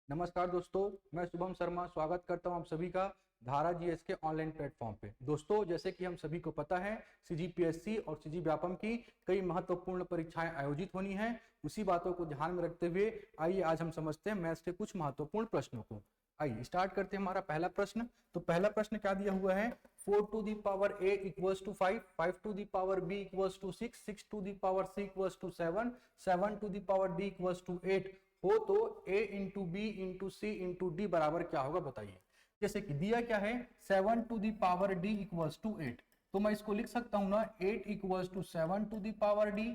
नमस्कार दोस्तों, मैं शुभम शर्मा स्वागत करता हूं आप सभी का धारा जीएस के ऑनलाइन प्लेटफॉर्म पे। दोस्तों, जैसे कि हम सभी को पता है, सीजीपीएससी और सीजी व्यापम की कई महत्वपूर्ण परीक्षाएं आयोजित होनी हैं। उसी बातों को ध्यान में रखते हुए आइए आज हम समझते हैं मैथ्स के कुछ महत्वपूर्ण प्रश्नों को। आइए स्टार्ट करते हैं हमारा पहला प्रश्न। तो पहला प्रश्न क्या दिया हुआ है, 4 to the power a equals to 5, 5 to the power b equals to 6, 6 to the power c equals to 7, 7 to the power d equals to 8 हो तो a into B into C into D बराबर क्या होगा बताइए। जैसे कि दिया क्या है, 7 to the power d equals to 8, तो मैं इसको लिख सकता हूं ना 8 equals to 7 to the power d।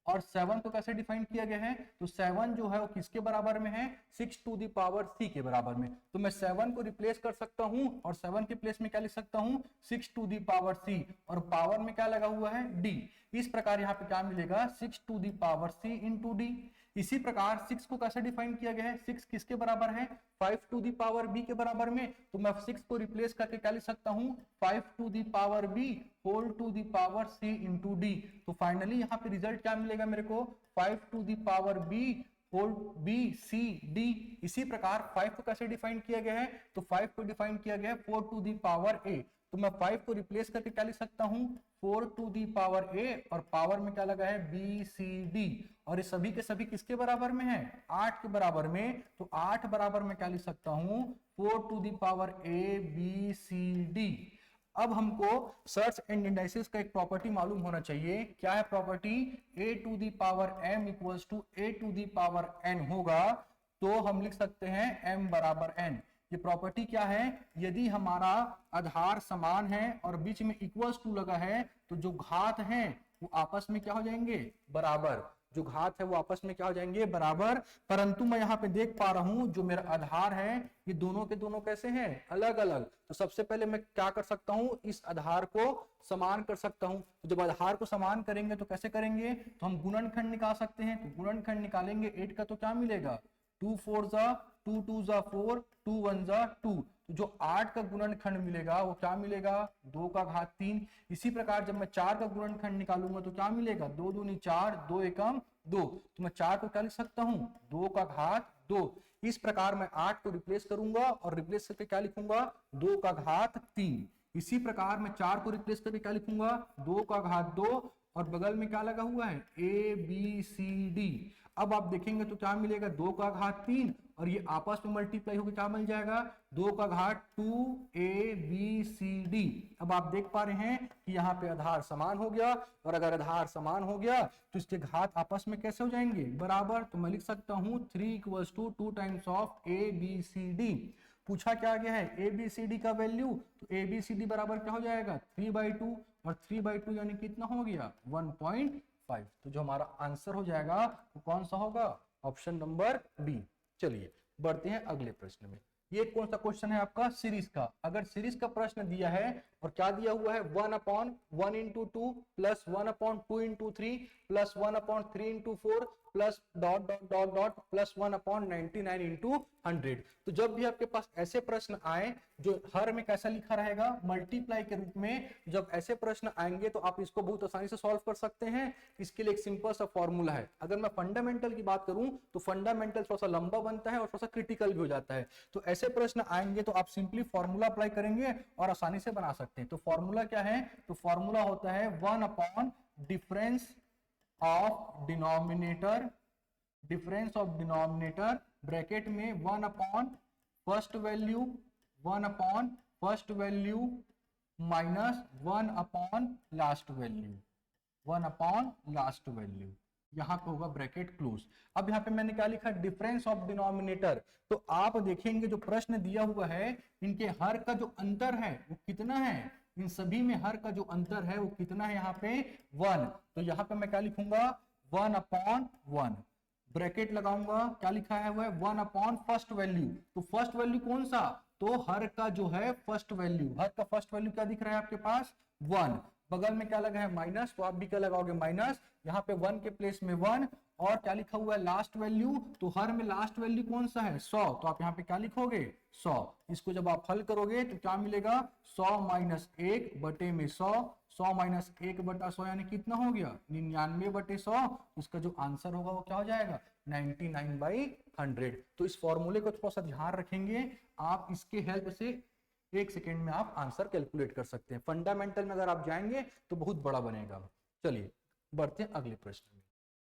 और 7 को कैसे डिफाइन किया गया है, तो 7 जो है वो किसके बराबर में है, 6 टू दी पावर c के बराबर में। तो मैं 7 को रिप्लेस कर सकता हूं और 7 के प्लेस में क्या लिख सकता हूं, 6 टू दी पावर c, और पावर में क्या लगा हुआ है d। इस प्रकार यहाँ पे क्या मिलेगा, 6 to the power c into D. इसी प्रकार 6 को कैसे डिफाइन किया गया है, 6 किसके बराबर है, 5 टू दी पावर b के बराबर में। तो मैं 6 को रिप्लेस करके क्या लिख सकता हूं, 5 to the power b whole to the power c into D. तो फाइनली यहाँ पे रिजल्ट क्या मिलेगा मेरे को, 5 to the power b whole b c d। इसी प्रकार 5 को कैसे डिफाइन किया गया है, तो 5 को डिफाइन किया गया है 4 टू दी पावर a। तो मैं 5 को रिप्लेस करके क्या लिख सकता हूं, 4 टू दी पावर a, और पावर में क्या लगा है b c d, और ये सभी के सभी किसके बराबर में है, 8 के बराबर में। तो 8 बराबर में क्या लिख सकता हूं, 4 to the power a b c d। अब हमको सर्च एंड इंडाइसिस का एक प्रॉपर्टी मालूम होना चाहिए। क्या है property, a to the power m equals to a to the power n होगा, तो हम लिख सकते हैं m बराबर n। ये प्रॉपर्टी क्या है, यदि हमारा आधार समान है और बीच में इक्वल्स टू लगा है, तो जो घात हैं वो आपस में क्या हो जाएंगे, बराबर। जो घात है वो आपस में क्या हो जाएंगे, बराबर। परंतु मैं यहाँ पे देख पा रहा हूं जो मेरा आधार है ये दोनों के दोनों कैसे हैं, अलग अलग। तो सबसे पहले मैं क्या कर सकता हूं, इस आधार को समान कर सकता हूं। तो जब आधार को समान करेंगे तो कैसे करेंगे, तो हम गुणनखंड निकाल सकते हैं। तो गुणनखंड निकालेंगे 8 का, तो क्या मिलेगा, 2 4 जा 2 2 जा 4, 2 1 जा 2। तो जो 8 का गुणनखंड मिलेगा वो क्या मिलेगा, 2 का घात 3। इसी प्रकार जब मैं 4 का गुणनखंड निकालूंगा तो क्या मिलेगा, 2 दूनी 4, 2 एकम 2। तो मैं 4 को क्या लिख सकता हूं, 2 का घात 2। इस प्रकार मैं 8 को रिप्लेस करूंगा और रिप्लेस करके क्या लिखूंगा, 2 का घात 3। इसी प्रकार मैं 4 को रिप्लेस करके क्या लिखूंगा, 2 का घात 2, और बगल में क्या लगा हुआ है, ए बी सी डी। अब आप देखेंगे तो क्या मिलेगा, 2 का घात 3, और ये आपस में मल्टीप्लाई होकर क्या मिल जाएगा, 2 का घात 2 ए बी सी डी। अब आप देख पा रहे हैं कि यहाँ पे आधार समान हो गया, और अगर आधार समान हो गया तो इसके घात आपस में कैसे हो जाएंगे, बराबर। तो मैं लिख सकता हूं 3 equals to 2 times of A B C D. पूछा क्या गया है, ए बी सी डी का वैल्यू, तो ए बी सी डी बराबर क्या हो जाएगा, 3/2, और 3/2 यानी कितना हो गया, 1.5। तो जो हमारा आंसर हो जाएगा वो कौन सा होगा, ऑप्शन नंबर बी। चलिए बढ़ते हैं अगले प्रश्न में। ये कौन सा क्वेश्चन है आपका, सीरीज का। अगर सीरीज का प्रश्न दिया है और क्या दिया हुआ है, 1/1 into 2 plus 1/2 into 3 plus 1/3 into 4 plus dot dot dot dot plus 1/99 into 100। तो जब भी आपके पास ऐसे प्रश्न आए जो हर में कैसा लिखा रहेगा, मल्टीप्लाई के रूप में, जब ऐसे प्रश्न आएंगे तो आप इसको बहुत आसानी से सॉल्व कर सकते हैं। इसके लिए एक सिंपल सा फॉर्मूला है। अगर मैं फंडामेंटल की बात करूं तो फंडामेंटल थोड़ा सा लंबा बनता है और थोड़ा सा क्रिटिकल भी हो जाता है। तो ऐसे प्रश्न आएंगे तो आप सिंपली फॉर्मूला अप्लाई करेंगे और आसानी से बना सकते हैं। तो फॉर्मूला क्या है, तो फॉर्मूला होता है 1 difference of denominator, difference of denominator bracket में 1 first value, 1 first value minus 1 last value, 1 last value. यहां पे होगा ब्रैकेट क्लोज। अब यहाँ पे मैंने क्या लिखा, डिफरेंस ऑफ डिनोमिनेटर। तो आप देखेंगे जो प्रश्न दिया हुआ है इनके हर का जो अंतर है वो कितना है, इन सभी में हर का जो अंतर है वो कितना है, यहाँ पे 1। तो यहाँ पे मैं क्या लिखूंगा, 1/1 ब्रैकेट लगाऊंगा। क्या लिखा है, वो है 1 फर्स्ट वैल्यू। तो फर्स्ट वैल्यू कौन सा, तो हर का जो है फर्स्ट वैल्यू, हर का फर्स्ट वैल्यू क्या दिख रहा है आपके पास, 1। बगल में क्या लगा है, माइनस, तो आप भी क्या लगाओगे, माइनस। यहाँ पे 1 के प्लेस में 1, और क्या लिखा हुआ है, लास्ट वैल्यू। तो हर में लास्ट वैल्यू कौन सा है, 100। तो आप यहाँ पे क्या लिखोगे, 100। इसको जब आप हल करोगे तो क्या मिलेगा, 100 माइनस 1 बटे में 100, 100 माइनस 1 बटा 100 यानी कितना हो गया, 99/100। इसका जो आंसर होगा वो क्या हो जाएगा, 99/100। तो इस फॉर्मूले को थोड़ा सा ध्यान रखेंगे, आप इसके हेल्प से 1 सेकेंड में आप आंसर कैलकुलेट कर सकते हैं। फंडामेंटल में अगर आप जाएंगे तो बहुत बड़ा बनेगा। चलिए बढ़ते हैं अगले प्रश्न में।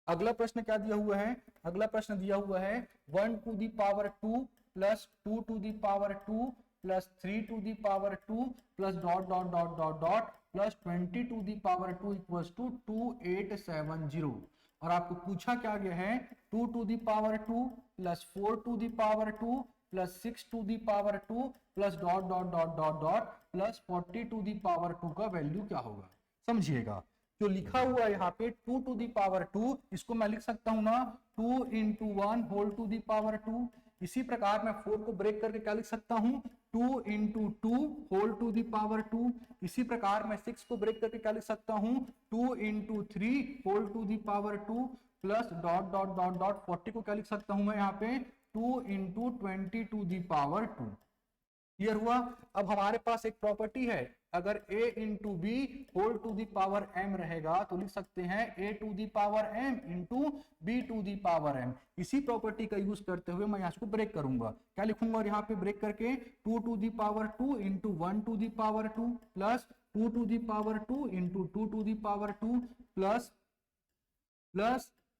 अगला प्रश्न क्या दिया हुआ है? अगला प्रश्न दिया हुआ है 1 to the power 2 plus 2 to the power 2 plus 3 to the power 2 plus dot dot dot dot dot plus 20 to the power 2 equals to 2870। और आपको पूछा क्या गया है? 2 to the power 2 plus 4 to the power 2 plus 6 to the power 2 plus dot dot dot dot dot plus 40 to the power 2 का value क्या होगा? समझिएगा, जो लिखा हुआ है यहाँ पे 2 to the power 2, इसको मैं लिख सकता हूं ना 2 into 1 whole to the power 2। इसी प्रकार मैं 4 को ब्रेक करके क्या लिख सकता हूं? 2 into 2 whole to the power 2। इसी प्रकार मैं 6 को ब्रेक करके क्या लिख सकता हूं? 2 into 3 whole to the power 2 plus dot dot dot dot 40 को क्या लिख सकता हूं मैं यहाँ पे? 2 into 20 to the power 2। Clear हुआ? अब हमारे पास एक प्रॉपर्टी है, अगर a into B whole to the power m रहेगा तो लिख सकते हैं a to the power m into B to the power m। इसी प्रॉपर्टी का यूज करते हुए मैं यहाँ को ब्रेक करूंगा, क्या लिखूंगा यहाँ पे ब्रेक करके? 2 to the power 2 into 1 to the power 2 plus 2 to the power 2 into 2 to the power 2 plus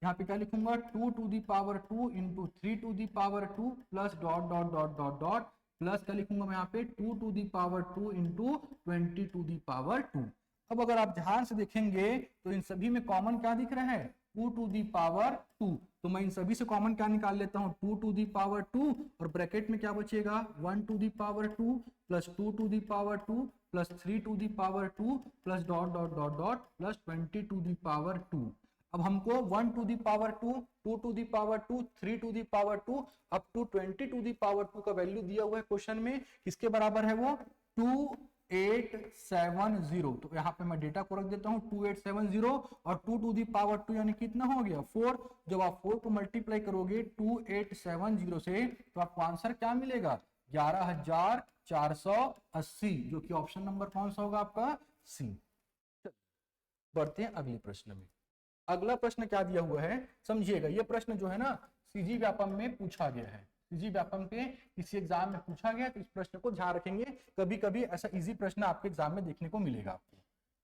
यहाँ पे क्या लिखूंगा? 2 to the power 2 into 3 to the power 2 plus dot dot dot dot dot plus क्या लिखूंगा मैं यहाँ पे? 2 to the power 2 into 20 to the power 2। अब अगर आप ध्यान से देखेंगे तो इन सभी में कॉमन क्या दिख रहा है? 2 टू दी पावर 2। तो मैं इन सभी से कॉमन क्या निकाल लेता हूँ? 2 टू दी पावर 2 और ब्रैकेट में क्या बचेगा? 1 to the power 2 plus 2 to the power 2 plus 3 to the power 2 plus dot dot dot dot plus 20 to the power 2। अब हमको 1 to the power 2, 2 to the power 2, 3 to the power 2 up to 20 to the power 2 का value दिया हुआ है question में। किसके बराबर है वो? 2870। तो यहाँ पे मैं डेटा को रख देता हूँ 2870 और 2 टू दी पावर 2 यानी कितना हो गया? 4। जब आप 4 को मल्टीप्लाई करोगे 2870 से तो आपको आंसर क्या मिलेगा? 11480, जो कि ऑप्शन नंबर कौन सा होगा आपका? सी। बढ़ते हैं अगले प्रश्न में। अगला प्रश्न क्या दिया हुआ है समझिएगा। ये प्रश्न जो है ना सीजी व्यापम में पूछा गया है, सीजी व्यापम के किसी एग्जाम में पूछा गया, तो इस प्रश्न को ध्यान रखेंगे, कभी कभी ऐसा इजी प्रश्न आपके एग्जाम में देखने को मिलेगा आपको।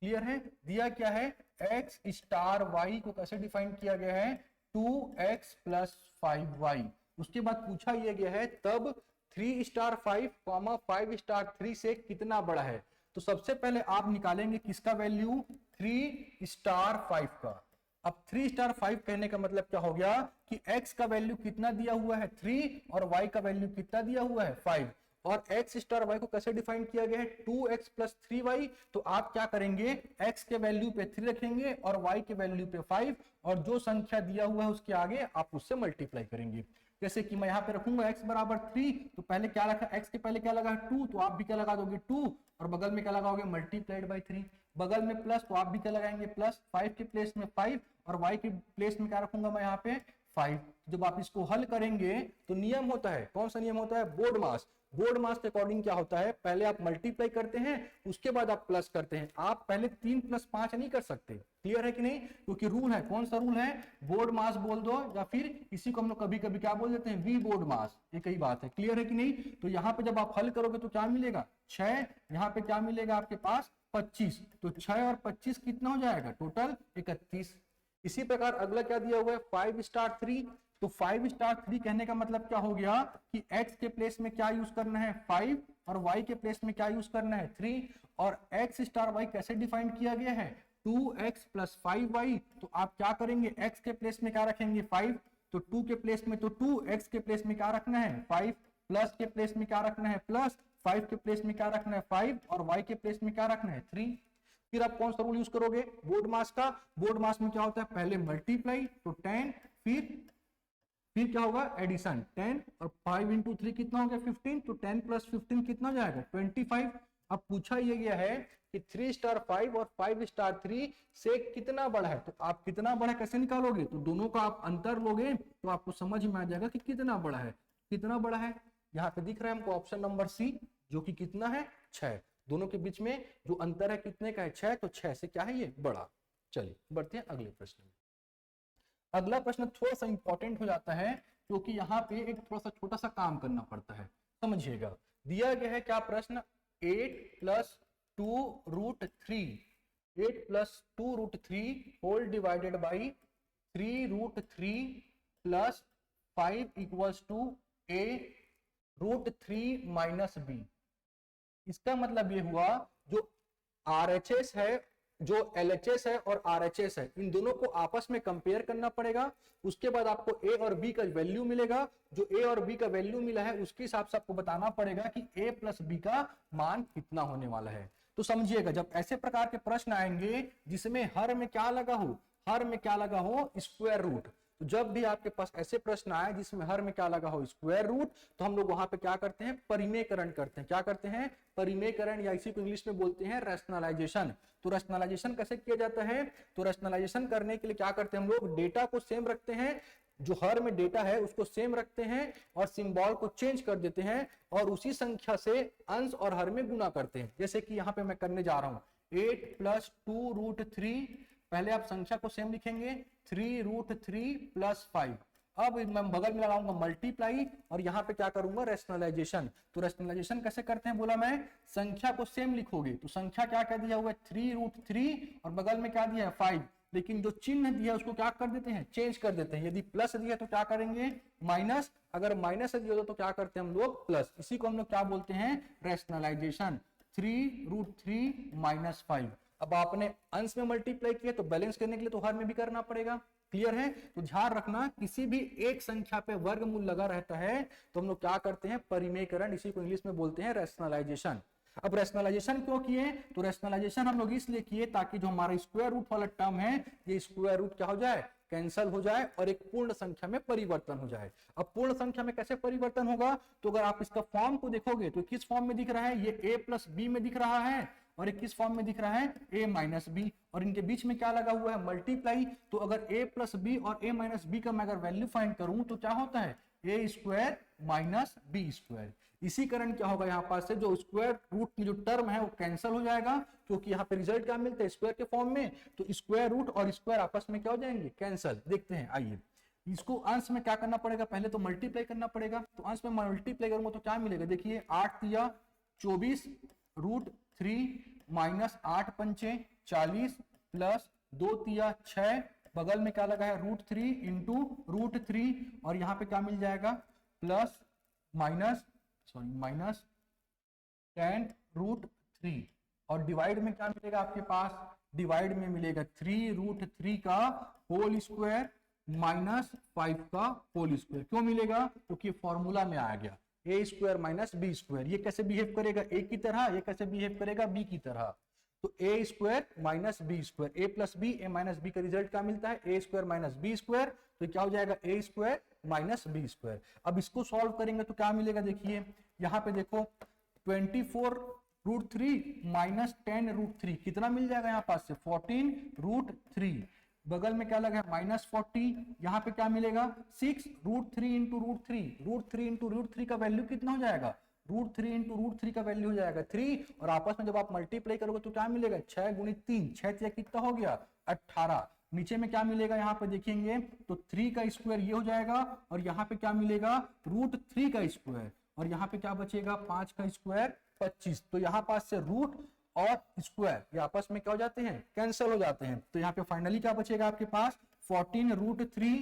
क्लियर है? दिया क्या है? x स्टार y को कैसे डिफाइन किया गया है? 2x plus 5y। उसके बाद पूछा यह गया है तब 3 स्टार 5 5 स्टार 3 से कितना बड़ा है? तो सबसे पहले आप निकालेंगे किसका वैल्यू? 3 स्टार 5 का। अब 3 स्टार 5 कहने का मतलब क्या हो गया कि x का वैल्यू कितना दिया हुआ है? 3 और y का वैल्यू कितना दिया हुआ है? 5। और x स्टार y को कैसे डिफाइन किया गया है? 2x plus 3y। तो आप क्या करेंगे? x के वैल्यू पे 3 रखेंगे और y के वैल्यू पे 5, और जो संख्या दिया हुआ है उसके आगे आप उससे मल्टीप्लाई करेंगे। जैसे कि मैं यहाँ पे रखूंगा x बराबर 3, तो पहले क्या रखा? x के पहले क्या लगा है? 2, तो आप भी क्या लगा दोगे? 2, और बगल में क्या लगाओगे? Multiplied by 3। बगल में प्लस, तो आप भी क्या लगाएंगे? प्लस। 5 के प्लेस में 5 और y के प्लेस में क्या रखूंगा मैं यहाँ पे? 5। जब आप इसको हल करेंगे तो नियम होता है, कौन सा नियम होता है? बोर्ड मास। बोर्ड मास के अकॉर्डिंग क्या होता है? पहले आप मल्टीप्लाई करते हैं, उसके बाद आप प्लस करते हैं। आप पहले 3 प्लस 5 नहीं कर सकते। क्लियर है कि नहीं? क्योंकि रूल है, कौन सा रूल है? बोर्ड मास बोल दो, या फिर इसी को हम लोग कभी कभी क्या बोल देते हैं? वी बोर्ड मास। एक ही बात है। क्लियर है कि नहीं? तो यहाँ पे जब आप हल करोगे तो क्या मिलेगा? 6। यहाँ पे क्या मिलेगा आपके पास? 25। तो 6 और 25 कितना हो जाएगा? टोटल 31। इसी प्रकार अगला क्या दिया हुआ है? 5 स्टार 3। तो 5 स्टार 3 कहने का मतलब क्या हो गया कि x के प्लेस में क्या यूज करना है? 5, और y के प्लेस में क्या यूज करना है? 3। और x स्टार y कैसे डिफाइन किया गया है? 2x plus 5y। तो आप क्या करेंगे? x के प्लेस में क्या रखेंगे? 5। तो 2 के प्लेस में तो 2, x के प्लेस में क्या रखना है? 5, प्लस के प्लेस में क्या रखना है? प्लस, 5 के प्लेस में क्या रखना है? 5, और y के प्लेस में क्या रखना है? 3। फिर आप कौन सा रूल यूज करोगे? बोर्ड मास का। बोर्ड मास में क्या होता है? पहले मल्टीप्लाई, तो 10, फिर क्या होगा? एडिशन। 10 और 5 इंटू 3 कितना हो गया? 15। तो 10 प्लस 15 कितना हो जाएगा? 25। अब पूछा यह गया है कि 3 स्टार 5 और 5 स्टार 3 से कितना बड़ा है? तो आप कितना बड़ा कैसे निकालोगे? तो दोनों का आप अंतर लोगे तो आपको समझ में आ जाएगा कि कितना बड़ा है। कितना बड़ा है? यहाँ पे दिख रहा है हमको ऑप्शन नंबर सी, जो कि कितना है? 6। दोनों के बीच में जो अंतर है कितने का है? 6। तो 6 से क्या है ये? बड़ा। चलिए बढ़ते हैं अगले प्रश्न में। अगला प्रश्न थोड़ा सा इंपॉर्टेंट हो जाता है क्योंकि यहाँ पे एक थोड़ा सा छोटा सा काम करना पड़ता है, समझिएगा। दिया गया है क्या प्रश्न, 8 plus 2√3, 8 plus 2√3 whole divided by 3√3 plus 5 equals to a√3 minus b। इसका मतलब ये हुआ जो RHS है, जो LHS है और RHS है, इन दोनों को आपस में कंपेयर करना पड़ेगा। उसके बाद आपको A और B का वैल्यू मिलेगा। जो A और B का वैल्यू मिला है उसके हिसाब से आपको बताना पड़ेगा कि A प्लस B का मान कितना होने वाला है। तो समझिएगा, जब ऐसे प्रकार के प्रश्न आएंगे जिसमें हर में क्या लगा हो, हर में क्या लगा हो, स्क्वायर रूट, तो जब भी आपके पास ऐसे प्रश्न आए जिसमें हर में क्या लगा हो, स्क्वायर रूट, तो हम लोग वहां पे क्या करते हैं, परिमेयकरण करते हैं। क्या करते हैं, परिमेयकरण, या इसी को इंग्लिश में बोलते हैं रैशनलाइजेशन। तो रैशनलाइजेशन कैसे किया जाता है, तो रैशनलाइजेशन करने के लिए क्या करते हैं हम लोग, डेटा को सेम रखते हैं, जो हर में डेटा है उसको सेम रखते हैं और सिंबल को चेंज कर देते हैं और उसी संख्या से अंश और हर में गुना करते हैं। जैसे कि यहाँ पे मैं करने जा रहा हूं 8 प्लस 2√3, पहले आप संख्या को सेम लिखेंगे, 3√3 प्लस 5। अब मैं बगल में लगाऊंगा मल्टीप्लाई और यहाँ पे क्या करूंगा, रैशनलाइजेशन। तो रैशनलाइजेशन कैसे करते हैं बोला मैं, संख्या को सेम लिखोगे, तो संख्या क्या क्या दिया हुआ है 3√3 और बगल में क्या दिया है 5, लेकिन जो चिन्ह दिया है उसको क्या कर देते हैं, चेंज कर देते हैं। यदि प्लस दिया तो क्या करेंगे, माइनस, अगर माइनस दिया तो क्या करते हैं हम लोग, प्लस। इसी को हम लोग क्या बोलते हैं, रैशनलाइजेशन। 3√3 माइनस 5। अब आपने अंश में मल्टीप्लाई किया तो बैलेंस करने के लिए तो हर में भी करना पड़ेगा। क्लियर है, तो ध्यान रखना, किसी भी एक संख्या पे वर्गमूल लगा रहता है तो हम लोग क्या करते हैं, परिमेयकरण, इसी को इंग्लिश में बोलते हैं रैशनलाइजेशन। अब रैशनलाइजेशन क्यों किए, तो रैशनलाइजेशन हम लोग इसलिए किए ताकि जो हमारा स्क्वायर रूट वाला टर्म है, ये स्क्वायर रूट क्या हो जाए, कैंसल हो जाए और एक पूर्ण संख्या में परिवर्तन हो जाए। अब पूर्ण संख्या में कैसे परिवर्तन होगा, तो अगर आप इसका फॉर्म को देखोगे तो किस फॉर्म में दिख रहा है, ये a प्लस बी में दिख रहा है और एक किस फॉर्म में दिख रहा है, a माइनस बी, और इनके बीच में क्या लगा हुआ है, मल्टीप्लाई। तो अगर a प्लस बी और a माइनस बी का मैं अगर वैल्यू फाइंड करूं तो क्या होता है, a square minus B square. इसी कारण क्या होगा, यहाँ पास से जो स्क्वायर रूट में जो टर्म है वो कैंसिल हो जाएगा, क्योंकि यहाँ पे रिजल्ट क्या मिलता है, स्क्वायर के फॉर्म में, तो स्क्वायर रूट और स्क्वायर आपस में क्या हो जाएंगे, कैंसिल। देखते हैं, आइए इसको अंश में क्या करना पड़ेगा, पहले तो मल्टीप्लाई करना पड़ेगा। तो अंश में मल्टीप्लाई करूंगा तो क्या मिलेगा, देखिए 8 तिया 24 √3 माइनस 8 पंचे 40 प्लस 2 तिया 6, बगल में क्या लगा है √3 इंटू √3 और यहाँ पे क्या मिल जाएगा, प्लस माइनस 10√3 और डिवाइड में क्या मिलेगा आपके पास, डिवाइड में मिलेगा 3√3 का होल स्क्वायर माइनस 5 का होल स्क्वायर। क्यों मिलेगा, क्योंकि फॉर्मूला में आ गया a square minus B square. ये कैसे बिहेव करेगा, a की तरह, ये कैसे बिहेव करेगा, b की तरह। तो a square minus B square, a plus B, a minus B का रिजल्ट क्या मिलता है, a square minus B square, तो क्या हो जाएगा a square minus B square. अब इसको सॉल्व करेंगे तो क्या मिलेगा, देखिए यहाँ पे देखो 24√3 माइनस 10√3 कितना मिल जाएगा, यहाँ पास से 14√3, बगल में क्या लगा है माइनस 40, यहाँ पे क्या मिलेगा 6√3 इंटू √3 इंटू √3 का वैल्यू कितना हो जाएगा, √3 इंटू √3 का वैल्यू हो जाएगा 3, और आपस में जब आप मल्टीप्लाई करोगे तो क्या मिलेगा 6 गुणित 3, 6 कितना हो गया 18। नीचे में क्या मिलेगा, यहाँ पे देखेंगे तो 3 का स्क्वायर ये हो जाएगा और यहाँ पे क्या मिलेगा √3 का स्क्वायर, और यहाँ पे क्या बचेगा 5 का स्क्वायर 25। तो यहाँ पास से रूट और स्क्वायर ये आपस में क्या हो जाते हैं, कैंसिल हो जाते हैं। तो यहाँ पे फाइनली क्या बचेगा आपके पास 14√3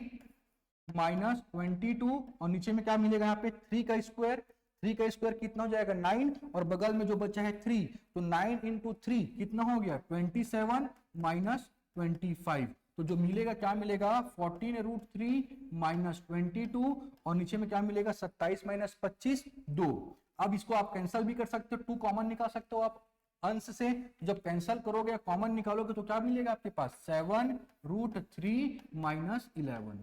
माइनस 22, और नीचे में क्या मिलेगा यहाँ पे 3 का स्क्वायर, 3 का स्क्वायर कितना हो जाएगा 9, और बगल में जो बचा है 3, तो 9 इंटू 3 कितना हो गया 27 माइनस 25। तो जो मिलेगा क्या मिलेगा 14√3 माइनस 22, और नीचे में क्या मिलेगा 27 माइनस 25 2। अब इसको आप कैंसिल भी कर सकते हो, 2 कॉमन निकाल सकते हो आप अंश से। जब कैंसिल करोगे कॉमन निकालोगे तो क्या मिलेगा आपके पास 7√3 माइनस 11।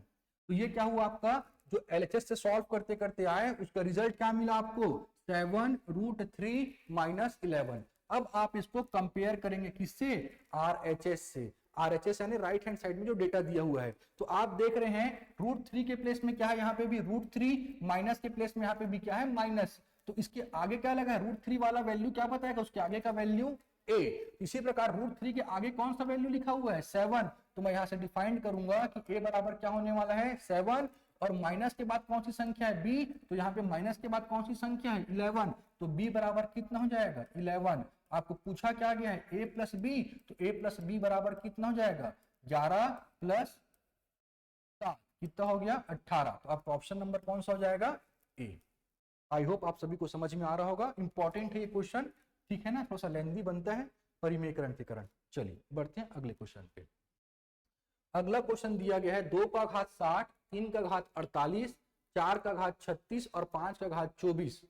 तो ये क्या हुआ आपका, जो LHS से सॉल्व करते करते आए उसका रिजल्ट क्या मिला आपको 7√3 माइनस 11। अब आप इसको कंपेयर करेंगे किससे, RHS से। RHS यानी राइट हैंड साइड में जो डेटा दिया हुआ है। तो आप देख रहे हैं √3 के प्लेस में क्या है, यहाँ पे भी √3, माइनस के प्लेस में यहाँ पे भी क्या है माइनस। तो इसके आगे क्या लगा है √3 वाला वैल्यू क्या बताएगा, उसके आगे का वैल्यू a। इसी प्रकार रूट 3 के आगे कौन सा वैल्यू लिखा हुआ है 7, तो मैं यहां से डिफाइन करूंगा कि a बराबर क्या होने वाला है 7, और माइनस के बाद कौन सी संख्या है b, तो यहाँ पे माइनस के बाद कौन सी संख्या है 11, तो b बराबर कितना हो जाएगा 11। आपको पूछा क्या गया है a प्लस b, तो a प्लस b बराबर कितना हो जाएगा 11 प्लस 7 कितना हो गया 18। तो आपका ऑप्शन नंबर कौन सा हो जाएगा ए। आई होप आप सभी को समझ में आ रहा होगा, इंपॉर्टेंट है ये क्वेश्चन, ठीक है ना, थोड़ा सा लेंथी बनता है परिमेयकरण के कारण। चलिए बढ़ते हैं अगले क्वेश्चन पे। अगला क्वेश्चन दिया गया है 2 का घात 60, 3 का घात 48, 4 का घात 36 और 5 का घात 24,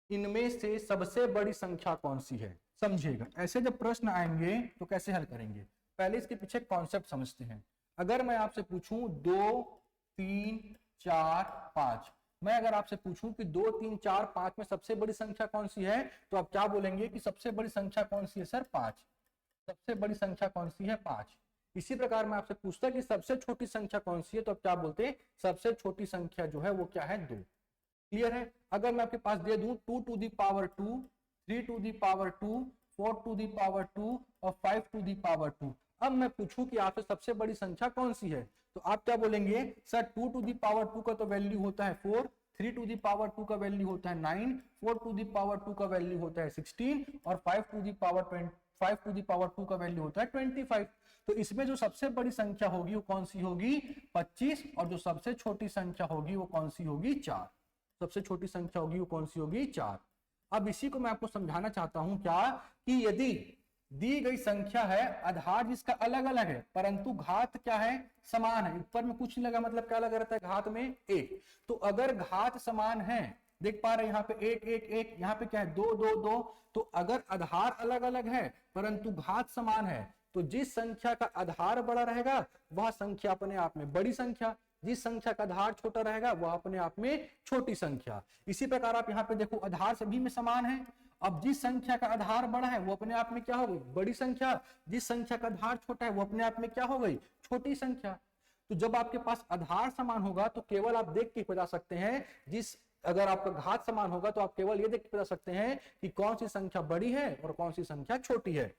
इनमें से सबसे बड़ी संख्या कौन सी है। समझिएगा, ऐसे जब प्रश्न आएंगे तो कैसे हल करेंगे, पहले इसके पीछे कॉन्सेप्ट समझते हैं। अगर मैं आपसे पूछूं 2, 3, 4, 5, मैं अगर आपसे पूछूं कि 2, 3, 4, 5 में सबसे बड़ी संख्या कौन सी है, तो आप क्या बोलेंगे कि सबसे बड़ी संख्या कौन सी है सर 5, सबसे बड़ी संख्या कौन सी है 5। इसी प्रकार मैं आपसे पूछता कि सबसे छोटी संख्या कौन सी है, तो आप क्या बोलते, सबसे छोटी संख्या जो है वो क्या है 2। क्लियर है। अगर मैं आपके पास दे दूं 2 to the power 2, 3 to the power 2, 4 to the power 2 और 5 टू दी पावर 2, अब मैं पूछूं कि आपसे सबसे बड़ी संख्या कौन सी है, तो आप क्या बोलेंगे सर 2 टू दी पावर 2 का तो वैल्यू होता है 4, 3 टू दी पावर 2 का वैल्यू होता है 9, 4 टू दी पावर 2 का वैल्यू होता है 16 और 5 टू दी पावर 2 का वैल्यू होता है 25। तो इसमें जो सबसे बड़ी संख्या होगी वो कौन सी होगी 25, और जो सबसे छोटी संख्या होगी वो कौन सी होगी 4। सबसे छोटी संख्या होगी वो कौन सी होगी 4। अब इसी को मैं आपको समझाना चाहता हूं क्या, कि यदि दी गई संख्या है, आधार जिसका अलग अलग है परंतु घात क्या है समान है, ऊपर में कुछ नहीं लगा मतलब क्या लगा रहता है घात में 1, तो अगर घात समान है, देख पा रहे हैं यहाँ पे 1 1 1, यहाँ पे क्या है 2 2 2, तो अगर आधार अलग अलग है परंतु घात समान है, तो जिस संख्या का आधार बड़ा रहेगा वह संख्या अपने आप में बड़ी संख्या, जिस संख्या का आधार छोटा रहेगा वह अपने आप में छोटी संख्या। इसी प्रकार आप यहाँ पे देखो आधार सभी में समान है, अब जिस संख्या का आधार बड़ा है वो अपने आप में क्या हो गई बड़ी संख्या, जिस संख्या का आधार छोटा है वो अपने आप में क्या हो गई छोटी संख्या। तो जब आपके पास आधार समान होगा तो केवल आप देख के बता सकते हैं, अगर आपका घात समान होगा तो आप केवल ये देख के बता सकते हैं कि कौन सी संख्या बड़ी है और कौन सी संख्या छोटी है।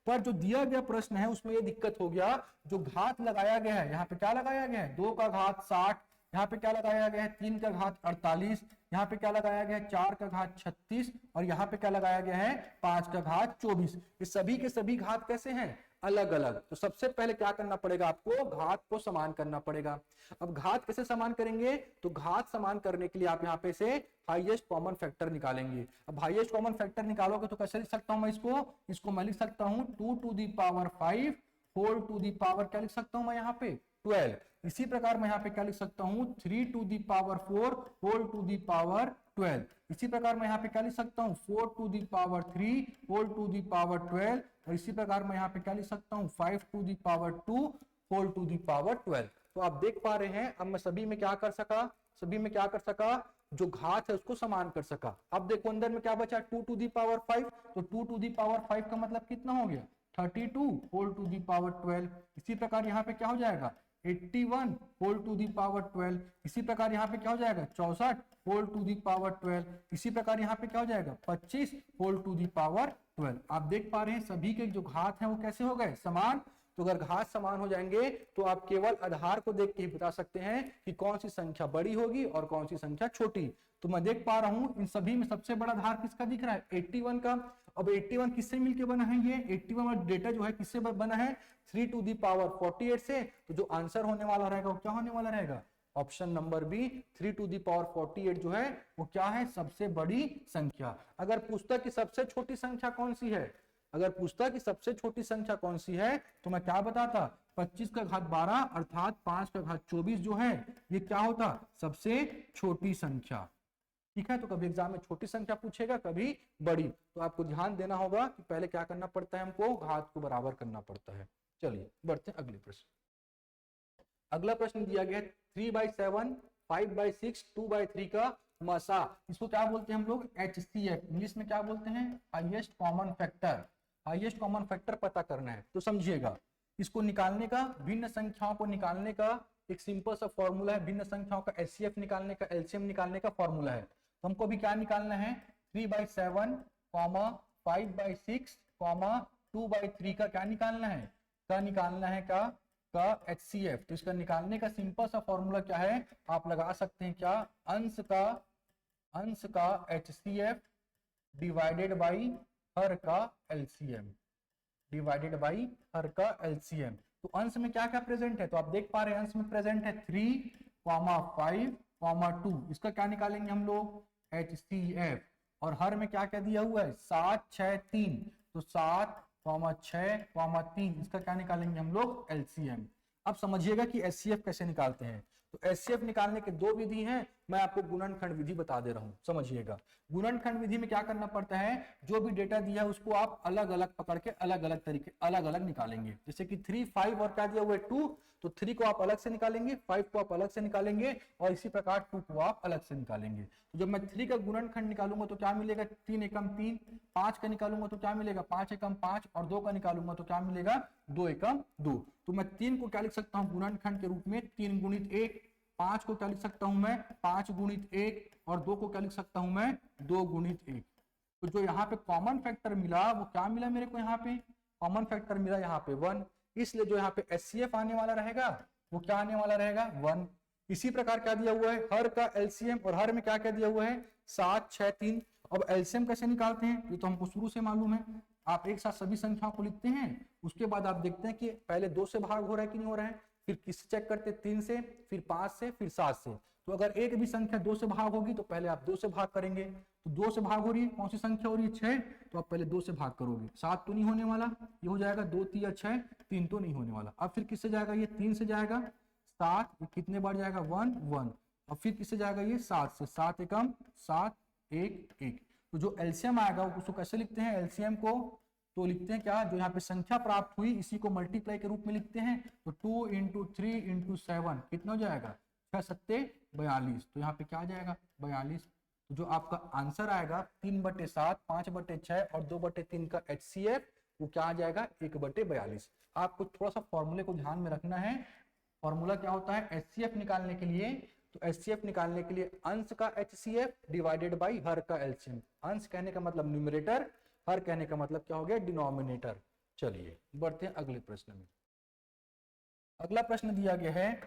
पर जो दिया गया प्रश्न है उसमें ये दिक्कत हो गया, जो घात लगाया गया है यहाँ पे क्या लगाया गया है 2 का घात 60, यहाँ पे क्या लगाया गया है 3 का घात 48, यहाँ पे क्या लगाया गया है 4 का घात 36 और यहाँ पे क्या लगाया गया है 5 का घात 24। ये सभी के सभी घात कैसे हैं अलग अलग। तो सबसे पहले क्या करना पड़ेगा आपको घात को समान करना पड़ेगा। अब घात कैसे समान करेंगे, तो घात समान करने के लिए आप यहाँ पे से हाईएस्ट कॉमन फैक्टर निकालेंगे। अब हाईएस्ट कॉमन फैक्टर निकालोगे तो कैसे लिख सकता हूं मैं इसको मैं लिख सकता हूं 2 to the power 5 whole to the power क्या लिख सकता हूं मैं यहाँ पे 12। इसी प्रकार मैं यहाँ पे क्या लिख सकता हूँ 3 to the power 4 whole to the power 12। इसी प्रकार मैं यहाँ पे क्या लिख सकता हूँ 4 to the power 3 whole to the power 12, और इसी प्रकार मैं यहाँ पे क्या लिख सकता हूँ 5 to the power 2 whole to the power 12। तो आप देख पा रहे हैं अब मैं सभी में क्या कर सका, जो घात है उसको समान कर सका। अब देखो अंदर में क्या बचा 2 टू दी पावर 5, तो 2 टू दी पावर 5 का मतलब कितना हो गया 32 होल टू दी पावर 12। इसी प्रकार यहाँ पे क्या हो जाएगा 81 होल टू दी पावर 12। इसी प्रकार यहाँ पे क्या हो जाएगा 64 होल टू दी पावर 12। इसी प्रकार यहाँ पे क्या हो जाएगा 25 होल टू दी पावर 12। आप देख पा रहे हैं सभी के जो घात हैं वो कैसे हो गए समान। तो अगर घात समान हो जाएंगे तो आप केवल आधार को देख के ही बता सकते हैं कि कौन सी संख्या बड़ी होगी और कौन सी संख्या छोटी। तो मैं देख पा रहा हूं इन सभी में सबसे बड़ा आधार किसका दिख रहा है 81 का। अब 81 किससे मिलके बना है ये 81 डेटा जो है किससे बना है 3 टू दी पावर 48 से। तो जो आंसर होने वाला रहेगा वो क्या होने वाला रहेगा option number B 3 to the power 48 जो है वो क्या है सबसे बड़ी संख्या। अगर पूछता कि सबसे छोटी संख्या कौन सी है, अगर पूछता कि सबसे छोटी संख्या कौन सी है तो मैं क्या बताता 25 का घात 12 अर्थात 5 का घात 24 जो है ये क्या होता सबसे छोटी संख्या। ठीक है, तो कभी एग्जाम में छोटी संख्या पूछेगा कभी बड़ी, तो आपको ध्यान देना होगा कि पहले क्या करना पड़ता है हमको घात को बराबर करना पड़ता है। चलिए बढ़ते हैं अगले प्रश्न। अगला प्रश्न दिया गया है 3/7 5/6 2/3 का मसा। इसको क्या बोलते हैं हम लोग HCF, इंग्लिश में क्या बोलते हैं highest common factor. Highest common factor पता करना है तो समझिएगा इसको निकालने का भिन्न संख्याओं को निकालने का एक सिंपल सा फॉर्मूला है। भिन्न संख्याओं का HCF निकालने का LCM निकालने का फॉर्मूला है। तो हमको भी क्या निकालना है 3/7 5/6 कॉमा 2/3 का क्या निकालना है, का निकालना है का HCF। तो इसका निकालने का सिंपल सा फॉर्मूला क्या है, आप लगा सकते हैं क्या, अंश का HCF डिवाइडेड बाई हर का LCM, डिवाइडेड बाई हर का LCM। तो अंश में क्या क्या प्रेजेंट है, तो आप देख पा रहे हैं अंश में प्रेजेंट है 3, 5, 2। इसका क्या निकालेंगे हम लोग, HCF। और हर में क्या क्या दिया हुआ है, 7, 6, 3। तो 7, 6, 3, इसका क्या निकालेंगे हम लोग, LCM। अब समझिएगा कि HCF कैसे निकालते हैं। तो HCF निकालने के दो विधि हैं, मैं आपको गुणनखंड विधि बता दे रहा हूं, समझिएगा। गुणनखंड विधि में क्या करना पड़ता है, जो भी डेटा दिया है उसको आप अलग अलग पकड़ के अलग अलग तरीके अलग अलग निकालेंगे। जैसे कि 3, 5 और क्या दिया हुआ है 2, तो 3 को आप अलग से निकालेंगे, 5 को आप अलग से निकालेंगे और इसी प्रकार 2 को आप अलग से निकालेंगे। तो जब मैं 3 का गुणनखंड निकालूंगा तो क्या मिलेगा, 3 एकम 3। 5 का निकालूंगा तो क्या मिलेगा, 5 एकम 5। और 2 का निकालूंगा तो क्या मिलेगा, 2 एकम 2। तो मैं 3 को क्या लिख सकता हूँ गुणनखंड के रूप में, 3 गुणित 1। 5 को क्या लिख सकता हूं मैं, 5 गुणित 1। और 2 को क्या लिख सकता हूं मैं, 2 गुणित 1। तो जो यहाँ पे कॉमन फैक्टर मिला वो क्या मिला मेरे को, यहाँ पे कॉमन फैक्टर मिला यहाँ पे 1। इसलिए जो यहाँ पे HCF आने वाला रहेगा वो क्या आने वाला रहेगा, 1। इसी प्रकार क्या दिया हुआ है, हर का LCM। और हर में क्या क्या दिया हुआ है, 7, 6, 3। अब LCM कैसे निकालते हैं, ये तो हमको शुरू से मालूम है। आप एक साथ सभी संख्याओं को लिखते हैं, उसके बाद आप देखते हैं कि पहले 2 से भाग हो रहा है कि नहीं हो रहा है, फिर किससे चेक करते, 3 से, फिर 5 से, फिर 7 से। तो अगर एक भी संख्या 2 से भाग होगी तो पहले आप 2 से भाग करेंगे। तो 2 से भाग हो रही है, कौन सी संख्या हो रही है, 6। तो आप पहले 2 से भाग करोगे, 7 तो नहीं होने वाला, ये हो जाएगा 2 3 6, 3 तो नहीं होने वाला। अब फिर किससे जाएगा, ये 3 से जाएगा, 7, कितने बार जाएगा, 1 1। अब फिर किससे जाएगा, ये 7 से, 7 एकम 7, 1 1। तो जो LCM आएगा उसको कैसे लिखते हैं, LCM को तो लिखते हैं क्या, जो यहाँ पे संख्या प्राप्त हुई इसी को मल्टीप्लाई के रूप में लिखते हैं। तो 2 × 3 × 7 कितना हो जाएगा, 6 सत्ते 42। तो यहाँ पे क्या आ जाएगा, 42। तो जो आपका आंसर आएगा 3/7, 5/6 और 2/3 का HCF वो क्या आ जाएगा, 1/42। आपको थोड़ा सा फॉर्मूले को ध्यान में रखना है। फॉर्मूला क्या होता है HCF निकालने के लिए, तो HCF निकालने के लिए अंश का HCF डिवाइडेड बाई हर का LCM। अंश कहने का मतलब न्यूमरेटर, हर कहने का मतलब क्या हो गया, डिनोमिनेटर। चलिए बढ़ते हैं अगले प्रश्न में। अगला प्रश्न दिया गया है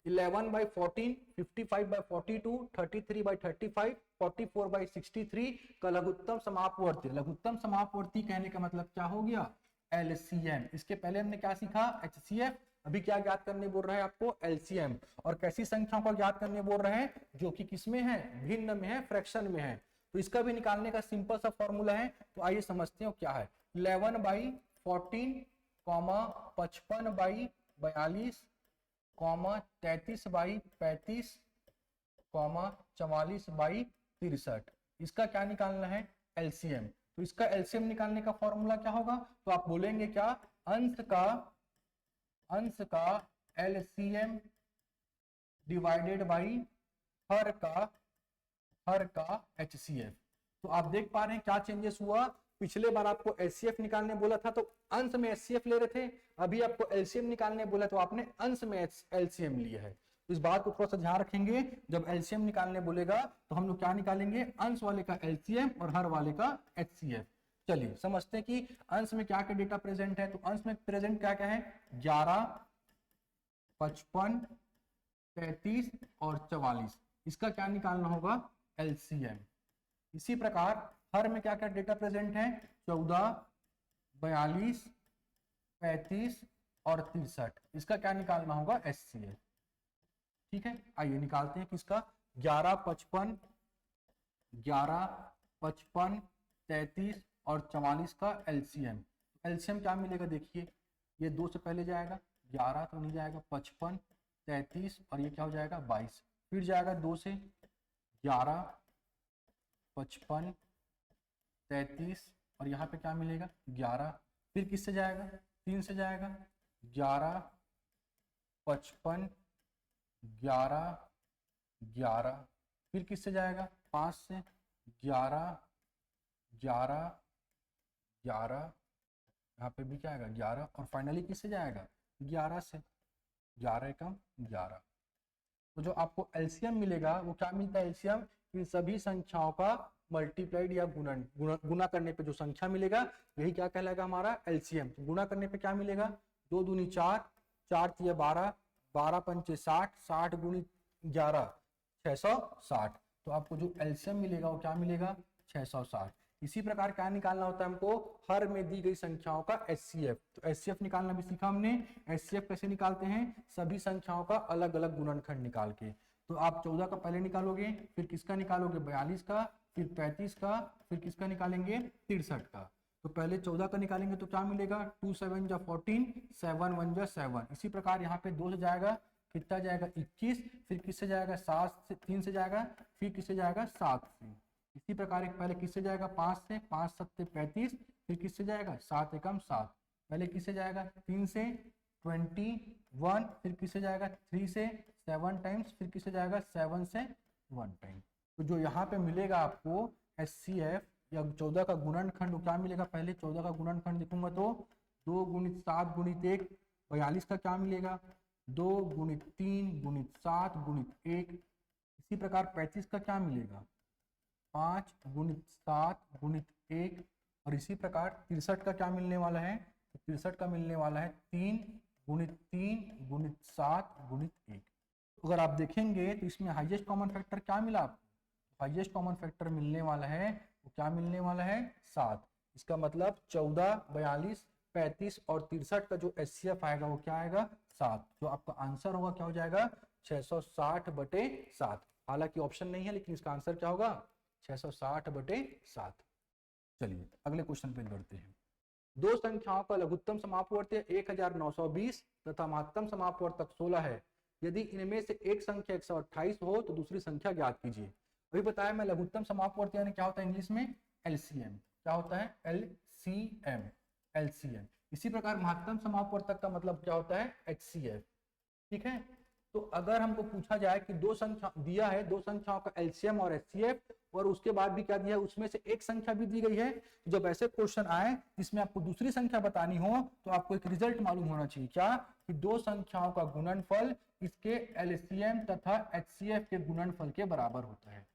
11/14, 55/42, 33/35, 44/63 का लघुत्तम समापवर्ती। लघुत्तम समापवर्ती कहने का मतलब क्या हो गया, LCM। इसके पहले हमने क्या सीखा, HCF। अभी क्या ज्ञात करने बोल रहा है आपको, LCM। और कैसी संख्याओं का ज्ञात करने बोल रहे हैं, जो कि किसमें है, भिन्न में है, फ्रैक्शन में है। तो इसका भी निकालने का सिंपल सा फॉर्मूला है। तो आइए समझते हो क्या है, 11/14, 55/42, 33/35, 44/63। इसका क्या निकालना है, LCM। तो इसका LCM निकालने का फॉर्मूला क्या होगा, तो आप बोलेंगे क्या, अंश का LCM डिवाइडेड बाई हर का HCF। तो आप देख पा रहे हैं क्या चेंजेस हुआ। पिछले बार आपको HCF निकालने बोला था तो अंश में HCF ले रहे थे, अभी आपको LCM निकालने बोला तो आपने अंश में LCM लिया है। तो इस बात को थोड़ा सा ध्यान रखेंगे, जब LCM निकालने बोलेगा तो हम लोग क्या निकालेंगे, अंश वाले का LCM और हर वाले का HCF। चलिए समझते हैं कि अंश में क्या क्या डेटा प्रेजेंट है। तो अंश में प्रेजेंट क्या क्या है, 11, 55, 33 और 44। इसका क्या निकालना होगा, LCM। इसी प्रकार हर में क्या क्या डेटा प्रेजेंट है, 14, 42, 35 और 63। इसका क्या निकालना होगा, HCF। ठीक है, आइए निकालते हैं किसका, 11, 55, 33 और 44 का LCM। LCM क्या मिलेगा, देखिए ये 2 से पहले जाएगा, 11 तो नहीं जाएगा, 55, 33 और ये क्या हो जाएगा, 22। फिर जाएगा 2 से, 11, 55, 33 और यहाँ पे क्या मिलेगा, 11। फिर किससे जाएगा, 3 से जाएगा, 11, 55, 11, 11। फिर किससे जाएगा, 5 से, 11, 11, 11। यहाँ पे भी क्या आएगा, 11। और फाइनली किससे जाएगा, 11 से, 11 एकम 11। तो जो आपको LCM मिलेगा वो क्या मिलता है, LCM इन सभी संख्याओं का मल्टीप्लाइड या गुना करने पे जो संख्या मिलेगा यही क्या कहलाएगा हमारा एलसीएम। गुना करने पे क्या मिलेगा, 2 दूनी 4, 4 तिया 12, 12 पंचे 60, 60 गुनी 11 660। तो आपको जो एलसीएम मिलेगा वो क्या मिलेगा 660। इसी प्रकार क्या निकालना होता है हमको, हर में दी गई संख्याओं का एचसीएफ। तो एचसीएफ निकालना भी सीखा हमने। एचसीएफ कैसे निकालते हैं, सभी संख्याओं का अलग अलग गुणनखंड निकाल के। तो आप 14 का पहले निकालोगे, फिर किसका निकालोगे 42 का, फिर 35 का, फिर किसका निकालेंगे 63 का। तो पहले 14 का निकालेंगे तो क्या मिलेगा 2 7 जा 14, 7 1 जा 7। इसी प्रकार यहाँ पे 2 से जाएगा कितना जाएगा 21, फिर किससे जाएगा 7 से, 3 से जाएगा, फिर किससे जाएगा 7 से। इसी प्रकार एक पहले किससे जाएगा 5 से, 5 7 35, फिर किससे जाएगा 7 एकम 7, पहले किससे जाएगा 3 से 21, फिर किससे जाएगा 3 से 7 टाइम्स, फिर किससे जाएगा 7 से 1 टाइम। तो जो यहाँ पे मिलेगा आपको एचसीएफ या 14 का गुणनखंड क्या मिलेगा, पहले 14 का गुणनखंड लिखूंगा तो 2 गुणित 7 गुणित 1 42 का क्या मिलेगा 2 गुणित 3 गुणित 7 गुणित 1। इसी प्रकार 35 का क्या मिलेगा 5 गुणित 7 गुणित 1। और इसी प्रकार 63 का क्या मिलने वाला है, तो 63 का मिलने वाला है 3 गुणित 3 गुणित 7 गुणित 1। अगर आप देखेंगे तो इसमें हाईएस्ट कॉमन फैक्टर क्या मिला आपको, हाईएस्ट कॉमन फैक्टर मिलने वाला है वो क्या मिलने वाला है 7। इसका मतलब 14, 42, 35 और 63 का जो एचसीएफ आएगा वो क्या आएगा 7। जो आपका आंसर होगा क्या हो जाएगा 660/7। हालांकि ऑप्शन नहीं है लेकिन इसका आंसर क्या होगा 660/7। चलिए अगले क्वेश्चन पे बढ़ते हैं। दो संख्याओं का लघुत्तम समापवर्ती 1920 तथा महत्तम समापवर्तक 16 है। यदि इनमें से एक संख्या 128 हो तो दूसरी संख्या ज्ञात कीजिए। अभी बताया मैं लघुत्तम समापवर्ती यानी क्या होता है इंग्लिश में एलसीएम। क्या होता है एलसीएम, एलसीएम। इसी प्रकार महत्तम समापवर्तक का मतलब क्या होता है एचसीएफ। ठीक है, तो अगर हमको पूछा जाए कि दो संख्या दिया है, दो संख्याओं का एलसीएम और एचसीएफ, और उसके बाद भी क्या दिया है उसमें से एक संख्या भी दी गई है, तो जब ऐसे क्वेश्चन आए जिसमें आपको दूसरी संख्या बतानी हो तो आपको एक रिजल्ट मालूम होना चाहिए, क्या कि दो संख्याओं का गुणनफल इसके एलसीएम तथा एचसीएफ के गुणनफल के बराबर होता है।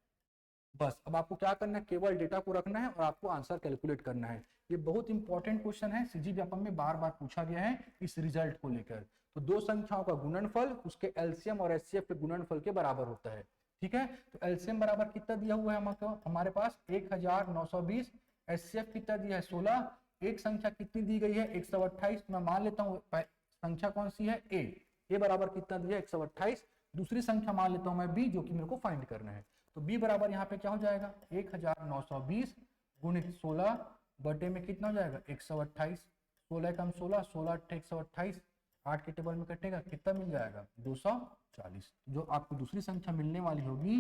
बस अब आपको क्या करना है, केवल डेटा को रखना है और आपको आंसर कैलकुलेट करना है। ये बहुत इंपॉर्टेंट क्वेश्चन है, सीजी व्यापम में बार बार पूछा गया है इस रिजल्ट को लेकर। तो दो संख्याओं का गुणनफल उसके एलसीएम और एचसीएफ के गुणनफल के बराबर होता है। ठीक है, तो एलसीएम बराबर कितना दिया हुआ है हमारे पास 1920, एचसीएफ कितना दिया है 16, एक संख्या कितनी दी गई है 128। मैं मान लेता हूँ संख्या कौन सी है ए बराबर कितना दिया है 128। दूसरी संख्या मान लेता हूँ मैं बी, जो कि मेरे को फाइंड करना है। तो बी बराबर यहाँ पे क्या हो जाएगा 1920 गुणित 16 बटे में कितना हो जाएगा 128। 16 कम 16, 16 128, 8 के टेबल में कटेगा कितना मिल जाएगा 240। जो आपको दूसरी संख्या मिलने वाली होगी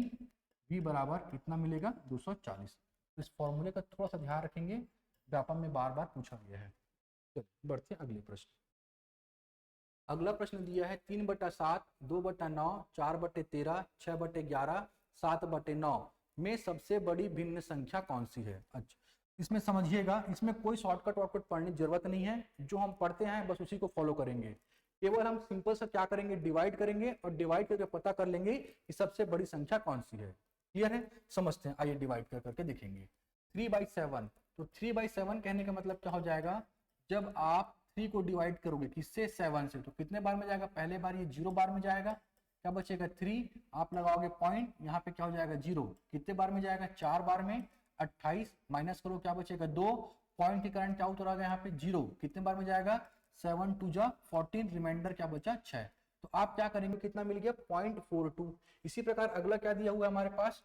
बी बराबर कितना मिलेगा 240। इस फॉर्मूले का थोड़ा सा ध्यान रखेंगे, व्यापम में बार बार पूछा गया है। चलिए बढ़ते हैं अगले प्रश्न। अगला प्रश्न दिया है 3/7, 2/9, 4/13, 6/11, 7/9 में सबसे बड़ी भिन्न संख्या कौन सी है। अच्छा, इसमें समझिएगा, इसमें कोई शॉर्टकट वॉर्टकट पढ़ने की जरूरत नहीं है, जो हम पढ़ते हैं बस उसी को फॉलो करेंगे। केवल हम सिंपल सा क्या करेंगे डिवाइड करेंगे और डिवाइड करके पता कर लेंगे कि सबसे बड़ी संख्या कौन सी है। क्लियर है, समझते हैं, आइए डिवाइड कर करके देखेंगे। 3/7, तो 3/7 कहने का मतलब क्या हो जाएगा, जब आप 3 को डिवाइड करोगे किससे 7 से, तो कितने बार में जाएगा, पहले बार ये 0 बार में जाएगा, क्या बचेगा 3, आप लगाओगे पॉइंट, यहाँ पे क्या हो जाएगा 0, कितने बार में जाएगा 4 बार में, 28 माइनस करो क्या बचेगा 2, पॉइंट के कारण क्या उतर आ गया यहाँ पे 0, कितने बार में जाएगा 7 2 जा 14, रिमाइंडर क्या बचा 6। तो आप क्या करेंगे, कितना मिल गया 0.42। इसी प्रकार अगला क्या दिया हुआ है हमारे पास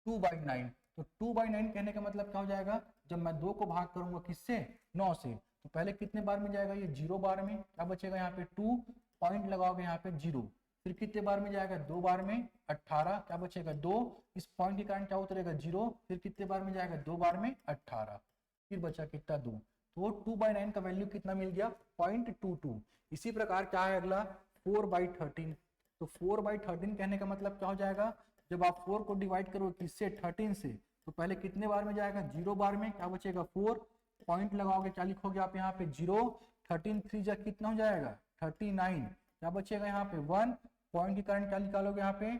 2/9, तो 2/9 कहने का मतलब क्या हो जाएगा, जब मैं 2 को भाग करूंगा किससे 9 से, तो पहले कितने बार में जाएगा ये 0 बार में, क्या बचेगा यहाँ पे 2, पॉइंट लगाओगे यहाँ पे 0, फिर कितने बार में जाएगा 2 बार में 18, क्या बचेगा 2, इस पॉइंट के कारण क्या उतरेगा 0, फिर कितने बार में जाएगा 2 बार में 18, फिर बचा कितना 2, तो 2/9 का वैल्यू कितना मिल गया 0.22। इसी प्रकार क्या है अगला 4/13, तो 4/13 कहने का मतलब क्या हो जाएगा, जब आप 4 को डिवाइड करो किससे 13 से, तो पहले कितने बार में जाएगा 0 बार में, क्या बचेगा 4, पॉइंट लगाओगे क्या लिखोगे आप यहाँ पे 0, 13 3 जा कितना हो जाएगा 39, क्या बचेगा यहाँ पे 1, पॉइंट के कारण क्या निकालोगे यहाँ पे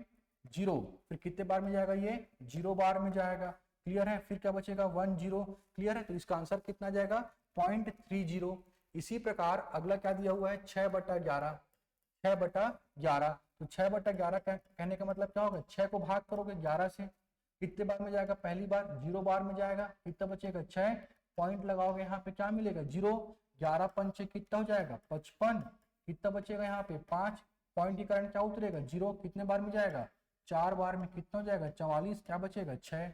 0, फिर कितने बार में जाएगा ये 0 बार में जाएगा, क्लियर है। फिर क्या बचेगा 1 0, क्लियर है। तो इसका आंसर कितना जाएगा 0.30। इसी प्रकार अगला क्या दिया हुआ है 6/11, 6/11। तो 6/11 कहने का मतलब क्या होगा, 6 को भाग करोगे 11 से, कितने बार में जाएगा, पहली बार 0 बार में जाएगा, कितना बचेगा 6, पॉइंट लगाओगे यहाँ पे क्या मिलेगा 0, 11 पंचे कितना हो जाएगा 55, कितना बचेगा यहाँ पे 5, पॉइंट के कारण क्या उतरेगा 0, कितने बार में जाएगा 4 बार में, कितना हो जाएगा 44, क्या बचेगा 6।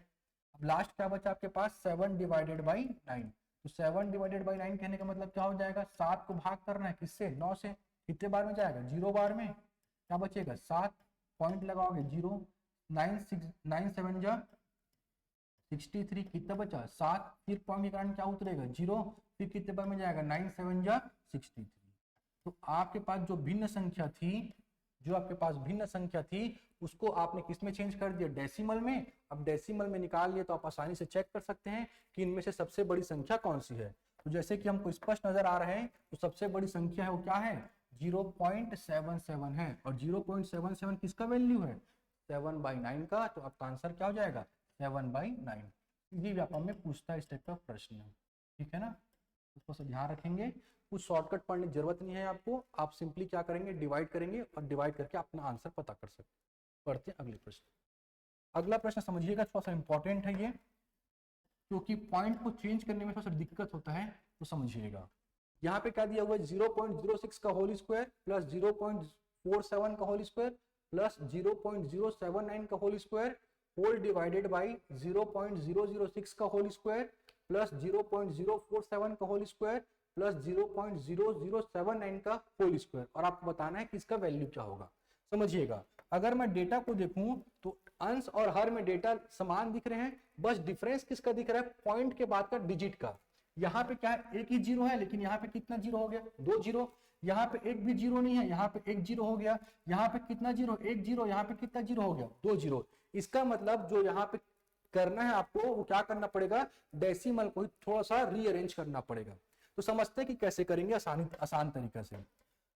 अब लास्ट क्या बचा आपके पास 7/9। तो 7/9 कहने का मतलब क्या हो जाएगा, 7 को भाग करना है किससे 9 से, कितने बार में जाएगा 0 बार में, क्या बचेगा 7, पॉइंट लगाओगे 0, 9 7 जा 63, कितना बचा 7, फिर पॉइंट के कारण क्या उतरेगा 0, फिर कितने बार में जाएगा 9 7 जा 63। तो आपके पास जो भिन्न संख्या थी, जो आपके पास भिन्न संख्या थी उसको आपने किस में चेंज कर दिया, डेसिमल में। अब डेसिमल में निकाल लिए तो आप आसानी से चेक कर सकते हैं कि इनमें से सबसे बड़ी संख्या कौन सी है। तो जैसे कि हमको स्पष्ट नजर आ रहा है तो सबसे बड़ी संख्या है वो क्या है 0.77 है, और 0.77 किसका वैल्यू है 7/9 का। तो आपका आंसर क्या हो जाएगा 7/9। ये व्यापम में पूछता है इस टाइप का प्रश्न, ठीक है ना, उसको सब ध्यान रखेंगे। कुछ शॉर्टकट पढ़ने की जरूरत नहीं है आपको, आप सिंपली क्या करेंगे डिवाइड करेंगे और डिवाइड करके अपना आंसर पता कर सकते हैं। पढ़ते हैं अगले प्रश्न। अगला प्रश्न समझिएगा, थोड़ा सा इंपॉर्टेंट है ये, क्योंकि पॉइंट को चेंज करने में थोड़ा सा दिक्कत होता है, तो समझिएगा। यहाँ पे क्या दिया हुआ है 0.06 का होल स्क्वायर प्लस 0.47 का होल स्क्वायर प्लस 0.079 का whole square whole divided by 0.006 का होल स्क्वायर प्लस 0.047 का होल स्क्वायर प्लस 0.0079 का होल स्क्वायर, और आपको बताना है कि इसका वैल्यू क्या होगा। समझिएगा, अगर मैं डेटा को देखूं तो अंश और हर में डेटा समान दिख रहे हैं, बस डिफरेंस किसका दिख रहा है पॉइंट के बाद का डिजिट का। यहाँ पे क्या है एक ही जीरो है, लेकिन यहाँ पे कितना जीरो हो गया 2 जीरो, यहाँ पे एक भी जीरो नहीं है, यहाँ पे एक जीरो हो गया, यहाँ पे कितना जीरो 1 जीरो, यहाँ पे कितना जीरो हो गया 2 जीरो। इसका मतलब जो यहाँ पे करना है आपको वो क्या करना पड़ेगा, डेसिमल को थोड़ा सा रीअरेंज करना पड़ेगा। तो समझते हैं कि कैसे करेंगे आसान तरीके से।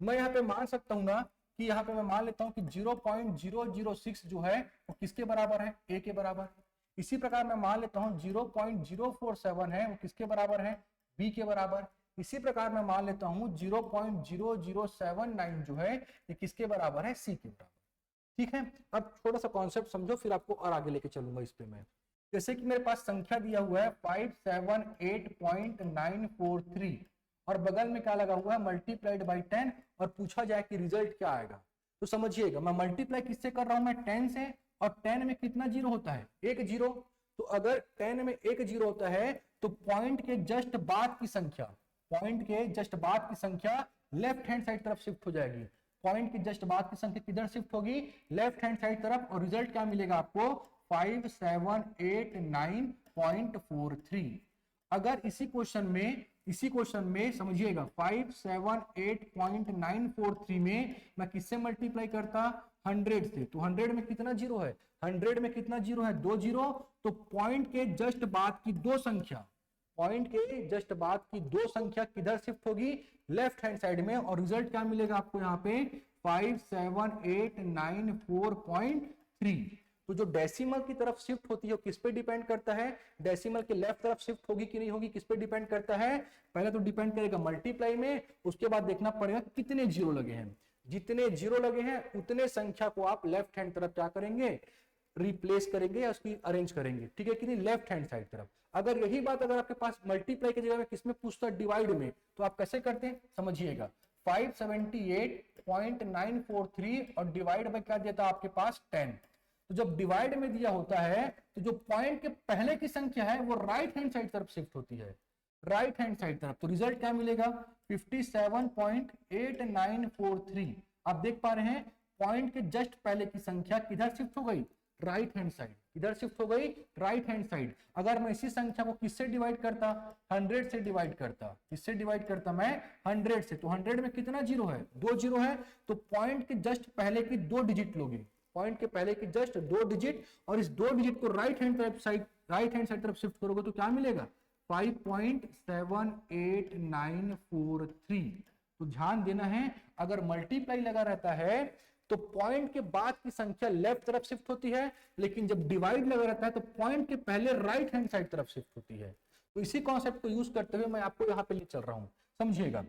मैं यहाँ पे मान सकता हूँ ना कि यहाँ पे मैं मान लेता हूँ कि 0.006 जो है वो किसके बराबर है a के बराबर। इसी प्रकार मैं मान लेता हूँ 0.047 है वो किसके बराबर है b के बराबर। इसी प्रकार मैं मान लेता हूँ 0.0079 जो है ये किसके बराबर है c के बराबर। ठीक है, अब थोड़ा सा कॉन्सेप्ट समझो फिर आपको और आगे लेके चलूंगा इस पे मैं। जैसे कि मेरे पास संख्या दिया हुआ है 578.943 और बगल में क्या लगा हुआ है मल्टीप्लाइड बाई 10 और पूछा जाए कि रिजल्ट क्या आएगा। तो समझिएगा मैं मल्टीप्लाई किससे कर रहा हूं मैं 10 से, और 10 में कितना जीरो होता है एक जीरो। तो अगर 10 में एक जीरो होता है तो पॉइंट के जस्ट बाद की संख्या, पॉइंट के जस्ट बाद की संख्या लेफ्ट हैंड साइड तरफ शिफ्ट हो जाएगी। पॉइंट के जस्ट बाद की संख्या किधर शिफ्ट होगी लेफ्ट हैंड साइड तरफ, और रिजल्ट क्या मिलेगा आपको 5789.43। अगर इसी क्वेश्चन में समझिएगा 578943 में मैं किससे मल्टीप्लाई करता 100 से, तो 100 में कितना जीरो है 100 में कितना जीरो है 2 जीरो। तो पॉइंट के जस्ट बाद की दो संख्या, पॉइंट के जस्ट बाद की दो संख्या किधर शिफ्ट होगी लेफ्ट हैंड साइड में, और रिजल्ट क्या मिलेगा आपको यहाँ पे 57894.3। तो जो डेसिमल की तरफ शिफ्ट होती है किस पे डिपेंड करता है, डेसिमल के लेफ्ट तरफ शिफ्ट होगी कि नहीं होगी किस पे डिपेंड करता है, पहले तो डिपेंड करेगा मल्टीप्लाई में, उसके बाद देखना पड़ेगा कितने जीरो लगे हैं। जितने जीरो लगे हैं उतने संख्या को आप लेफ्ट हैंड तरफ क्या करेंगे रिप्लेस करेंगे या उसकी अरेंज करेंगे, ठीक है कि नहीं लेफ्ट हैंड साइड तरफ। अगर यही बात अगर आपके पास मल्टीप्लाई की जगह में किसमें पूछता डिवाइड में, तो आप कैसे करते हैं समझिएगा 578.943 और डिवाइड बाय क्या देता आपके पास 10। तो जब डिवाइड में दिया होता है तो जो पॉइंट के पहले की संख्या है वो राइट हैंड साइड तरफ शिफ्ट होती है, राइट हैंड साइड तरफ। तो रिजल्ट क्या मिलेगा 57.8943। आप देख पा रहे हैं पॉइंट के जस्ट पहले की संख्या किधर शिफ्ट हो गई राइट हैंड साइड, किधर शिफ्ट हो गई राइट हैंड साइड। अगर मैं इसी संख्या को किससे डिवाइड करता 100 से डिवाइड करता, किससे डिवाइड करता मैं 100 से, तो 100 में कितना जीरो है 2 जीरो है। तो पॉइंट के जस्ट पहले की 2 डिजिट लोगे, पॉइंट के पहले की जस्ट 2 डिजिट, और इस 2 डिजिट को राइट हैंड साइड तरफ शिफ्ट करोगे तो क्या मिलेगा 5.78943। तो ध्यान देना है अगर मल्टीप्लाई लगा रहता है तो तो पॉइंट के बाद की संख्या लेफ्ट तरफ शिफ्ट होती है, लेकिन जब डिवाइड लगा रहता है तो पॉइंट के पहले राइट हैंड साइड तरफ शिफ्ट होती है। तो इसी कॉन्सेप्ट को यूज करते हुए मैं आपको यहाँ पे ले चल रहा हूँ, समझिएगा।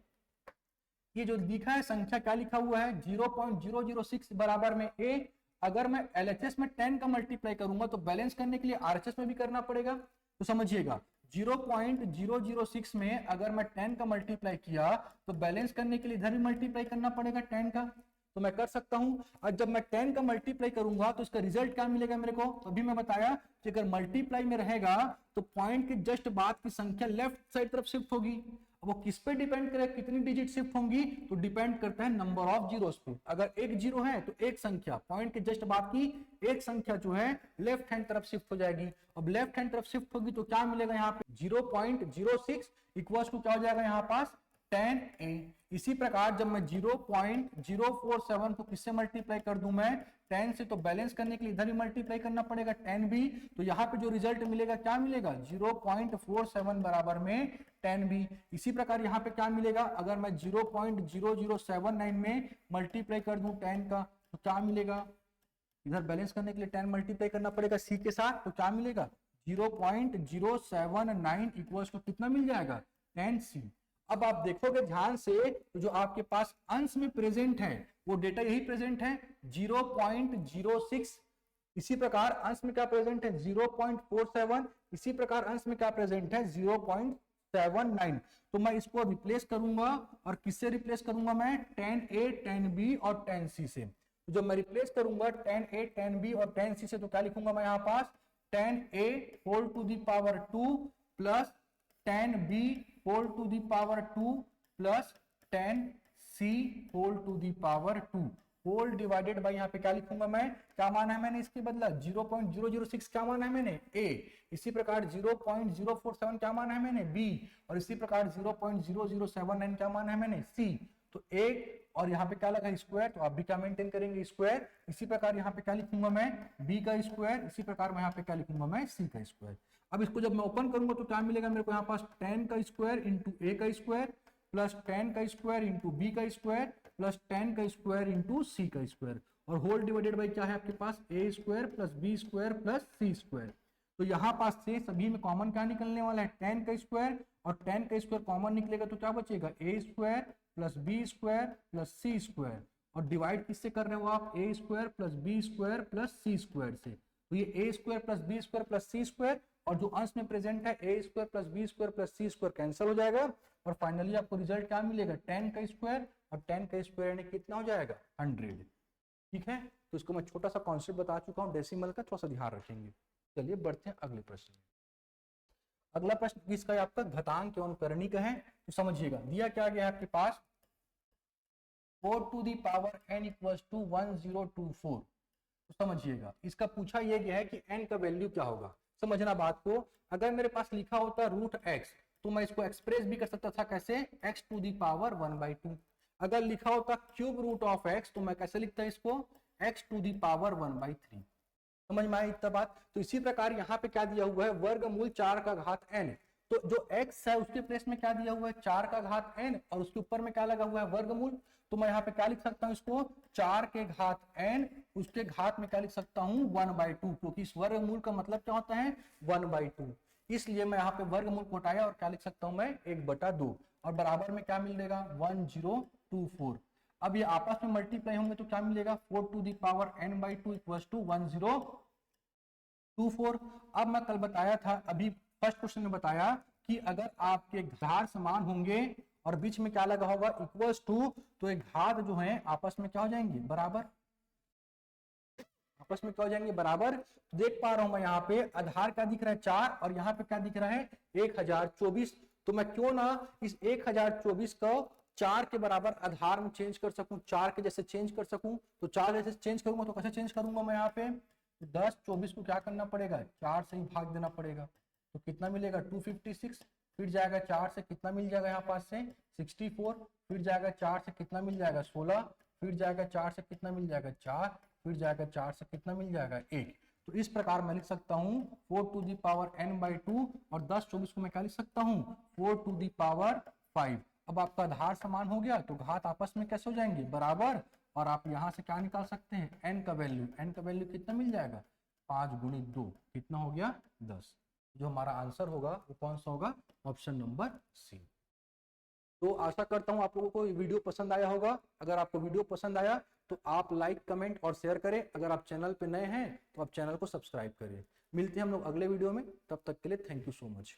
ये जो लिखा है संख्या क्या लिखा हुआ है 0.006 बराबर में a। अगर मैं LHS में 10 का मल्टीप्लाई करूंगा तो बैलेंस करने के लिए RHS में भी करना पड़ेगा। तो समझिएगा 0.006 में अगर मैं 10 का मल्टीप्लाई किया तो बैलेंस करने के लिए इधर भी मल्टीप्लाई करना पड़ेगा 10 का। तो मैं कर सकता हूं, और जब मैं 10 का मल्टीप्लाई करूंगा तो इसका रिजल्ट क्या मिलेगा मेरे को, तो अभी मैं बताया कि अगर मल्टीप्लाई में रहेगा तो पॉइंट के जस्ट बाद की संख्या लेफ्ट साइड तरफ शिफ्ट होगी। वो किस पे डिपेंड करेगा, कितनी डिजिट शिफ्ट होंगी, तो डिपेंड करता है नंबर ऑफ जीरोस पे। अगर एक जीरो है तो एक संख्या पॉइंट के जस्ट बाद की एक संख्या जो है लेफ्ट हैंड तरफ शिफ्ट हो जाएगी। अब लेफ्ट हैंड तरफ शिफ्ट होगी तो क्या मिलेगा यहाँ पे 0.06 इक्वल्स टू क्या हो जाएगा यहाँ पास 10a। इसी प्रकार जब मैं 0.047 को किससे मल्टीप्लाई कर दूं मैं 10 से, तो बैलेंस करने के लिए इधर भी मल्टीप्लाई करना पड़ेगा 10 भी। तो यहाँ पे जो रिजल्ट मिलेगा क्या मिलेगा 0.47 बराबर में 10 भी। इसी प्रकार यहाँ पे क्या मिलेगा, अगर मैं 0.0079 में मल्टीप्लाई कर दूं 10 का तो क्या मिलेगा, इधर बैलेंस करने के लिए 10 मल्टीप्लाई करना पड़ेगा c के साथ, तो क्या मिलेगा 0.079 इक्वल्स टू कितना मिल जाएगा 10c। अब आप देखोगे ध्यान से तो जो आपके पास अंश में प्रेजेंट है वो डेटा यही प्रेजेंट है 0.06। इसी प्रकार अंश में क्या प्रेजेंट है 0.47। इसी प्रकार अंश में क्या प्रेजेंट है 0.79। तो मैं इसको रिप्लेस करूंगा, और किससे रिप्लेस करूंगा मैं 10a 10b और 10c से। तो जब मैं रिप्लेस करूंगा 10a 10b और 10c से तो क्या लिखूंगा मैं यहाँ पास 10a whole to the power 2 plus 10b whole to the power 2 plus 10c whole to the power 2 whole divided by यहाँ पे क्या लिखूंगा मैं, क्या माना है मैंने इसके बदला 0.006 क्या माना है मैंने a। इसी प्रकार 0.047 क्या माना है मैंने b, और इसी प्रकार 0.0079 क्या माना है मैंने c। तो a और यहाँ पे क्या लगा स्क्वायर, तो आप भी क्या मेंटेन करेंगे स्क्वायर। इसी प्रकार यहाँ पे क्या लिखूंगा मैं b का स्क्वायर। इसी प्रकार मैं यहाँ पे क्या लिखूंगा मैं c का स्क्वायर। अब इसको जब मैं ओपन करूंगा तो क्या मिलेगा मेरे को यहाँ पास 10 का स्क्वायर इंटू a का स्क्वायर प्लस 10 का स्क्वायर इंटू b का स्क्वायर प्लस 10 का स्क्वायर इंटू c का स्क्वायर, और होल डिवाइडेड बाई क्या है आपके पास a square plus b square plus c square. तो यहाँ पास से सभी में कॉमन क्या निकलने वाला है 10 का स्क्वायर, और 10 का स्क्वायर कॉमन निकलेगा तो क्या बचेगा a square plus b square plus c square, और डिवाइड किससे कर रहे हो आप a square plus b square plus c square से। तो ये a square plus b square plus c square और जो अंश में प्रेजेंट है a square plus b square plus c square cancel हो जाएगा, और फाइनली आपको रिजल्ट क्या मिलेगा 10 का स्क्वायर, और 10 का स्क्वायर यानी कितना हो जाएगा 100। ठीक है, तो इसको मैं छोटा सा कॉन्सेप्ट बता चुका हूँ डेसिमल का, थोड़ा सा ध्यान रखेंगे। चलिए बढ़ते हैं अगले प्रश्न में। अगला प्रश्न किसका है आपका घातांक एवं करणिक है। तो समझिएगा दिया क्या गया आपके पास 4 to the power n equals to 1024। तो समझिएगा इसका पूछा यह गया है कि n का वैल्यू क्या होगा। समझना बात को, अगर मेरे पास लिखा होता रूट x तो मैं इसको एक्सप्रेस भी कर सकता था कैसे x टू दी पावर 1/2। अगर लिखा होता क्यूब रूट ऑफ x तो मैं कैसे लिखता इसको x टू दी पावर 1/3। समझ में आई इतना बात। तो इसी प्रकार यहाँ पे क्या दिया हुआ है वर्गमूल 4 का घात n। तो जो x है उसके प्लेस में क्या दिया हुआ है 4 का घात n, और उसके ऊपर में क्या लगा हुआ है वर्गमूल। तो मैं यहाँ पे क्या लिख सकता हूँ इसको 4 के घात n, उसके घात में क्या लिख सकता हूँ 1/2, क्योंकि इस वर्गमूल का मतलब क्या होता है 1/2। इसलिए मैं यहाँ पे वर्गमूल को हटाया और क्या लिख सकता हूँ मैं 1/2, और बराबर में क्या मिलेगा 1024। अब ये आपस में मल्टीप्लाई होंगे तो क्या मिलेगा 4 to the power n/2 equals to 1024। अब मैं कल बताया था, अभी फर्स्ट क्वेश्चन में बताया कि अगर आपके घात समान होंगे और बीच में क्या लगा होगा इक्वल्स टू, तो एक घात जो है आपस में क्या हो जाएंगे बराबर, आपस में क्या हो जाएंगे बराबर। तो देख पा रहा हूं मैं यहाँ पे आधार क्या दिख रहा है 4 और यहाँ पे क्या दिख रहा है 1024। तो मैं क्यों ना इस 1024 को 4 के बराबर आधार में चेंज कर सकूं, 4 के जैसे चेंज कर सकूं। तो 4 जैसे चेंज करूंगा तो कैसे चेंज करूंगा मैं यहाँ पे 10-24 को क्या करना पड़ेगा 4 से ही भाग देना पड़ेगा। तो कितना मिलेगा 256, फिर जाएगा 4 से कितना मिल जाएगा यहाँ पास से 64, फिर जाएगा 4 से कितना मिल जाएगा 16, फिर जाएगा 4 से कितना मिल जाएगा 4, फिर जाएगा 4 से कितना मिल जाएगा 1। तो इस प्रकार मैं लिख सकता हूँ 4 टू दी पावर n/2 और 10-24 को मैं क्या लिख सकता हूँ 4 टू दी पावर 5। अब आपका आधार समान हो गया तो घात आपस में कैसे हो जाएंगे बराबर, और आप यहाँ से क्या निकाल सकते हैं, n का वैल्यू कितना मिल जाएगा, 5 गुणित 2 कितना हो गया 10। जो हमारा आंसर होगा वो कौन सा होगा, ऑप्शन नंबर सी। तो आशा करता हूँ आप लोगों को ये वीडियो पसंद आया होगा। अगर आपको वीडियो पसंद आया तो आप लाइक, कमेंट और शेयर करें। अगर आप चैनल पे नए हैं तो आप चैनल को सब्सक्राइब करें। मिलते हैं हम लोग अगले वीडियो में, तब तक के लिए थैंक यू सो मच।